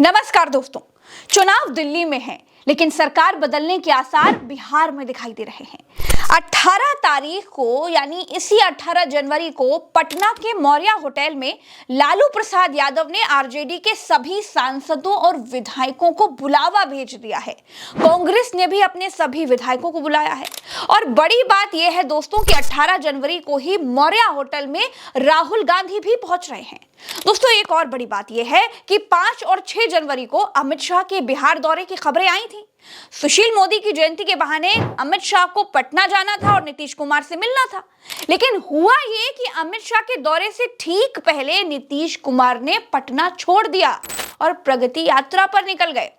नमस्कार दोस्तों। चुनाव दिल्ली में है, लेकिन सरकार बदलने के आसार बिहार में दिखाई दे रहे हैं। 18 तारीख को यानी इसी 18 जनवरी को पटना के मौर्या होटल में लालू प्रसाद यादव ने आरजेडी के सभी सांसदों और विधायकों को बुलावा भेज दिया है। कांग्रेस ने भी अपने सभी विधायकों को बुलाया है। और बड़ी बात यह है दोस्तों कि 18 जनवरी को ही मौर्या होटल में राहुल गांधी भी पहुंच रहे हैं। दोस्तों, एक और बड़ी बात यह है कि 5 और 6 जनवरी को अमित शाह के बिहार दौरे की खबरें आई थी। सुशील मोदी की जयंती के बहाने अमित शाह को पटना जाना था और नीतीश कुमार से मिलना था, लेकिन हुआ ये कि अमित शाह के दौरे से ठीक पहले नीतीश कुमार ने पटना छोड़ दिया और प्रगति यात्रा पर निकल गए।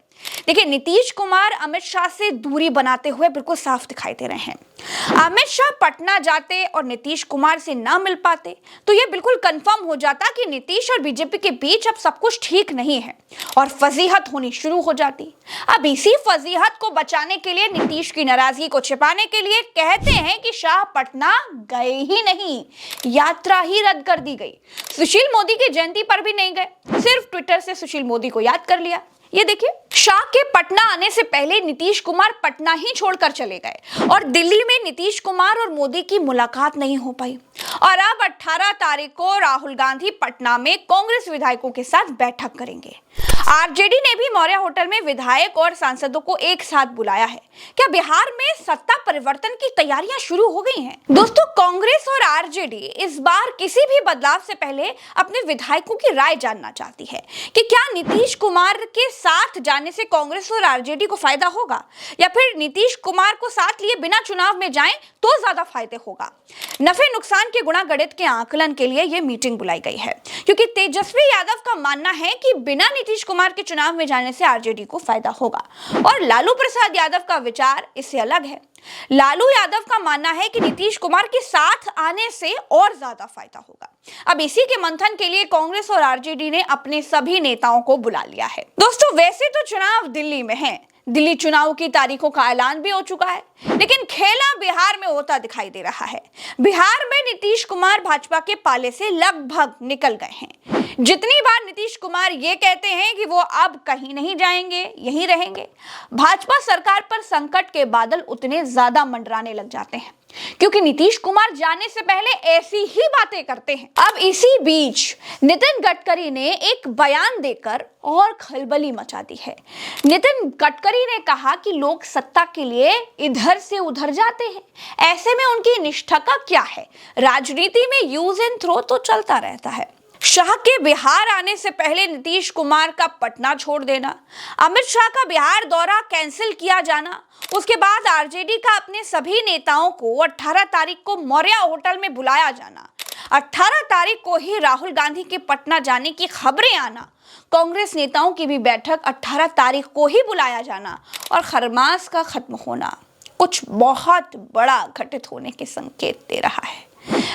देखिए, नीतीश कुमार अमित शाह से दूरी बनाते हुए बिल्कुल साफ दिखाई दे रहे हैं। अमित शाह पटना जाते और नीतीश कुमार से ना मिल पाते तो यह बिल्कुल कंफर्म हो जाता कि नीतीश और बीजेपी के बीच अब सब कुछ ठीक नहीं है और फजीहत होनी शुरू हो जाती। अब इसी फजीहत को बचाने के लिए, नीतीश की नाराजगी को छिपाने के लिए कहते हैं कि शाह पटना गए ही नहीं, यात्रा ही रद्द कर दी गई। सुशील मोदी की जयंती पर भी नहीं गए, सिर्फ ट्विटर से सुशील मोदी को याद कर लिया। ये देखिए, शाह के पटना आने से पहले नीतीश कुमार पटना ही छोड़कर चले गए और दिल्ली में नीतीश कुमार और मोदी की मुलाकात नहीं हो पाई। और अब 18 तारीख को राहुल गांधी पटना में कांग्रेस विधायकों के साथ बैठक करेंगे। आरजेडी ने भी मौर्या होटल में विधायक और सांसदों को एक साथ बुलाया है। क्या बिहार में सत्ता परिवर्तन की तैयारियां शुरू हो गई हैं? दोस्तों, कांग्रेस और आरजेडी इस बार किसी भी बदलाव से पहले अपने विधायकों की राय जानना चाहती है कि क्या नीतीश कुमार के साथ जाने से कांग्रेस और आरजेडी को फायदा होगा या फिर नीतीश कुमार को साथ लिए बिना चुनाव में जाएं तो ज्यादा फायदे होगा। नफे नुकसान के गुणा गणित के आकलन के लिए यह मीटिंग बुलाई गई है, क्योंकि तेजस्वी यादव का मानना है कि बिना नीतीश कुमार के चुनाव में जाने से आरजेडी को फायदा होगा और लालू प्रसाद यादव का विचार इससे अलग है। लालू यादव का मानना है कि नीतीश कुमार के साथ आने से और ज्यादा फायदा होगा। अब इसी के मंथन के लिए कांग्रेस और आरजेडी ने अपने सभी नेताओं को बुला लिया है। दोस्तों, वैसे तो चुनाव दिल्ली में है, दिल्ली चुनाव की तारीखों का ऐलान भी हो चुका है, लेकिन खेला बिहार में होता दिखाई दे रहा है। बिहार में नीतीश कुमार भाजपा के पाले से लगभग निकल गए हैं। जितनी बार नीतीश कुमार ये कहते हैं कि वो अब कहीं नहीं जाएंगे, यहीं रहेंगे, भाजपा सरकार पर संकट के बादल उतने ज्यादा मंडराने लग जाते हैं, क्योंकि नीतीश कुमार जाने से पहले ऐसी ही बातें करते हैं। अब इसी बीच नितिन गडकरी ने एक बयान देकर और खलबली मचा दी है। नितिन गडकरी ने कहा कि लोग सत्ता के लिए इधर से उधर जाते हैं, ऐसे में उनकी निष्ठा का क्या है? राजनीति में यूज एंड थ्रो तो चलता रहता है। शाह के बिहार आने से पहले नीतीश कुमार का पटना छोड़ देना, अमित शाह का बिहार दौरा कैंसिल किया जाना, उसके बाद आरजेडी का अपने सभी नेताओं को 18 तारीख को मौर्या होटल में बुलाया जाना, 18 तारीख को ही राहुल गांधी के पटना जाने की खबरें आना, कांग्रेस नेताओं की भी बैठक 18 तारीख को ही बुलाया जाना और खरमास का खत्म होना कुछ बहुत बड़ा घटित होने के संकेत दे रहा है।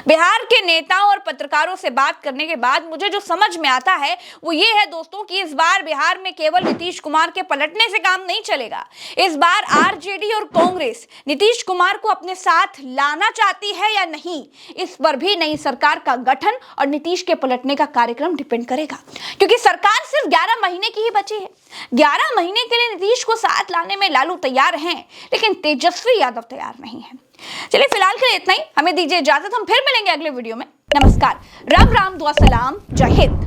बिहार के नेताओं और पत्रकारों से बात करने के बाद मुझे जो समझ में आता है वो ये है दोस्तों कि इस बार बिहार में केवल नीतीश कुमार के पलटने से काम नहीं चलेगा। इस बार आरजेडी और कांग्रेस नीतीश कुमार को अपने साथ लाना चाहती है या नहीं, इस पर भी नई सरकार का गठन और नीतीश के पलटने का कार्यक्रम डिपेंड करेगा, क्योंकि सरकार सिर्फ 11 महीने की ही बची है। 11 महीने के लिए नीतीश को साथ लाने में लालू तैयार हैं, लेकिन तेजस्वी यादव तैयार नहीं है। चलिए, फिलहाल के लिए इतना ही। हमें दीजिए इजाजत, हम फिर मिलेंगे अगले वीडियो में। नमस्कार, राम राम, दुआ सलाम, जय हिंद।